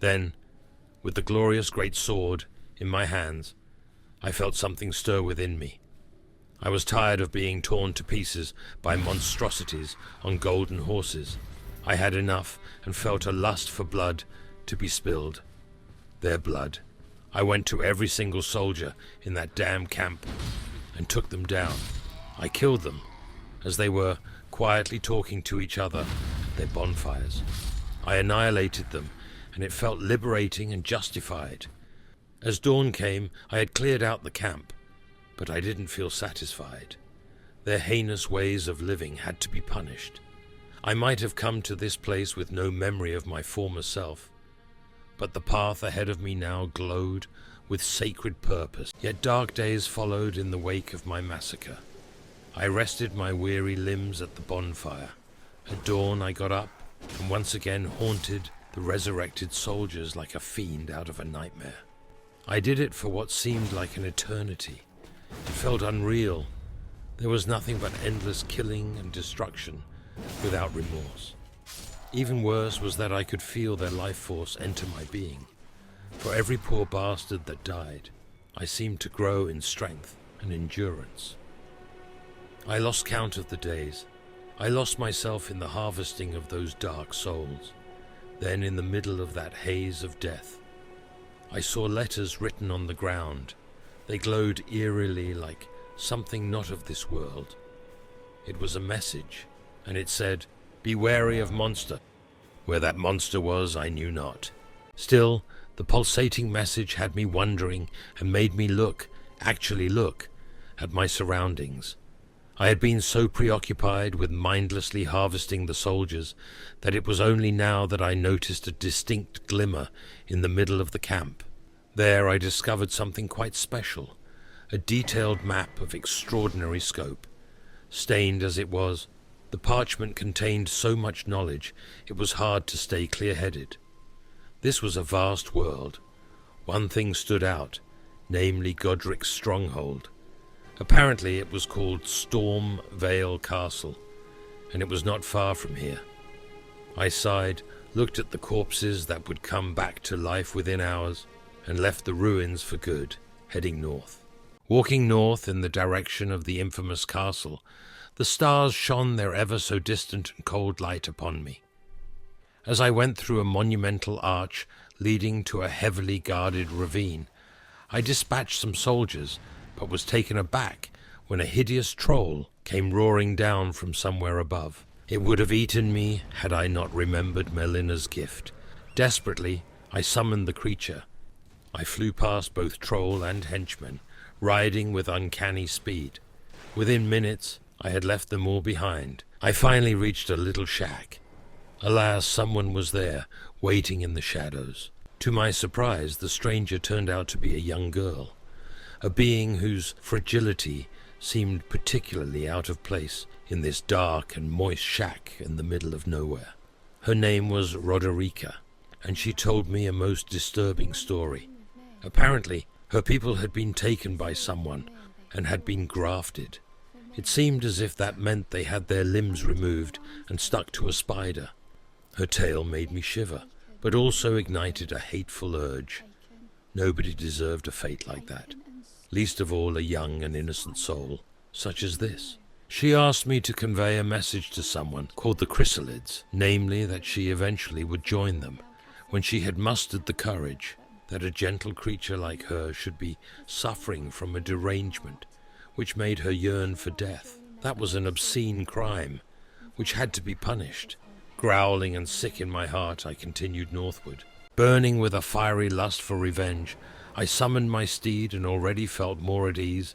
Then, with the glorious great sword in my hands, I felt something stir within me. I was tired of being torn to pieces by monstrosities on golden horses. I had enough and felt a lust for blood to be spilled. Their blood. I went to every single soldier in that damn camp and took them down. I killed them as they were quietly talking to each other at their bonfires. I annihilated them, and it felt liberating and justified. As dawn came, I had cleared out the camp, but I didn't feel satisfied. Their heinous ways of living had to be punished. I might have come to this place with no memory of my former self, but the path ahead of me now glowed with sacred purpose. Yet dark days followed in the wake of my massacre. I rested my weary limbs at the bonfire. At dawn I got up and once again haunted the resurrected soldiers like a fiend out of a nightmare. I did it for what seemed like an eternity. It felt unreal. There was nothing but endless killing and destruction without remorse. Even worse was that I could feel their life force enter my being. For every poor bastard that died, I seemed to grow in strength and endurance. I lost count of the days. I lost myself in the harvesting of those dark souls. Then, in the middle of that haze of death, I saw letters written on the ground. They glowed eerily like something not of this world. It was a message, and it said, "Be wary of monster." Where that monster was, I knew not. Still, the pulsating message had me wondering and made me look, actually look, at my surroundings. I had been so preoccupied with mindlessly harvesting the soldiers that it was only now that I noticed a distinct glimmer in the middle of the camp. There I discovered something quite special, a detailed map of extraordinary scope. Stained as it was, the parchment contained so much knowledge it was hard to stay clear-headed. This was a vast world. One thing stood out, namely Godric's stronghold. Apparently it was called Storm Vale Castle, and it was not far from here. I sighed, looked at the corpses that would come back to life within hours, and left the ruins for good, heading north. Walking north in the direction of the infamous castle, the stars shone their ever-so-distant and cold light upon me. As I went through a monumental arch leading to a heavily guarded ravine, I dispatched some soldiers, but was taken aback when a hideous troll came roaring down from somewhere above. It would have eaten me had I not remembered Melina's gift. Desperately, I summoned the creature. I flew past both troll and henchman, riding with uncanny speed. Within minutes, I had left them all behind. I finally reached a little shack. Alas, someone was there, waiting in the shadows. To my surprise, the stranger turned out to be a young girl, a being whose fragility seemed particularly out of place in this dark and moist shack in the middle of nowhere. Her name was Roderica, and she told me a most disturbing story. Apparently, her people had been taken by someone and had been grafted. It seemed as if that meant they had their limbs removed and stuck to a spider. Her tale made me shiver, but also ignited a hateful urge. Nobody deserved a fate like that, least of all a young and innocent soul, such as this. She asked me to convey a message to someone called the Chrysalids, namely that she eventually would join them, when she had mustered the courage, that a gentle creature like her should be suffering from a derangement which made her yearn for death. That was an obscene crime, which had to be punished. Growling and sick in my heart, I continued northward. Burning with a fiery lust for revenge, I summoned my steed and already felt more at ease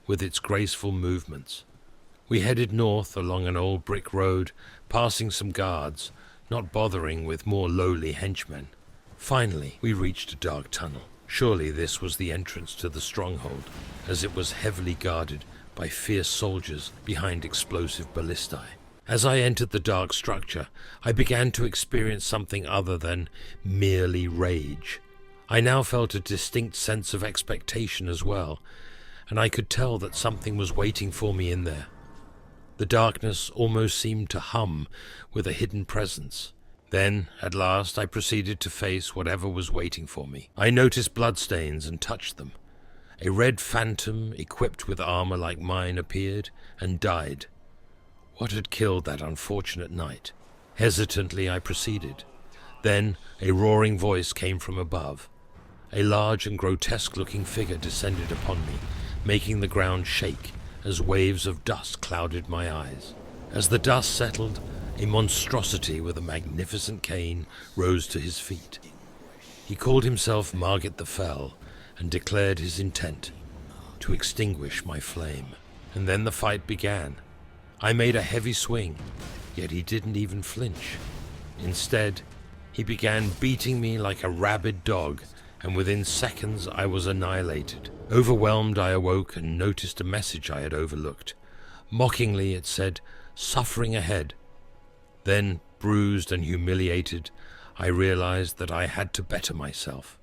with its graceful movements. We headed north along an old brick road, passing some guards, not bothering with more lowly henchmen. Finally, we reached a dark tunnel. Surely this was the entrance to the stronghold, as it was heavily guarded by fierce soldiers behind explosive ballistae. As I entered the dark structure, I began to experience something other than merely rage. I now felt a distinct sense of expectation as well, and I could tell that something was waiting for me in there. The darkness almost seemed to hum with a hidden presence. Then, at last, I proceeded to face whatever was waiting for me. I noticed bloodstains and touched them. A red phantom, equipped with armor like mine, appeared and died. What had killed that unfortunate knight? Hesitantly I proceeded. Then a roaring voice came from above. A large and grotesque-looking figure descended upon me, making the ground shake as waves of dust clouded my eyes. As the dust settled, a monstrosity with a magnificent cane rose to his feet. He called himself Margit the Fell and declared his intent to extinguish my flame. And then the fight began. I made a heavy swing, yet he didn't even flinch. Instead, he began beating me like a rabid dog, and within seconds I was annihilated. Overwhelmed, I awoke and noticed a message I had overlooked. Mockingly it said, "Suffering ahead." Then, bruised and humiliated, I realized that I had to better myself.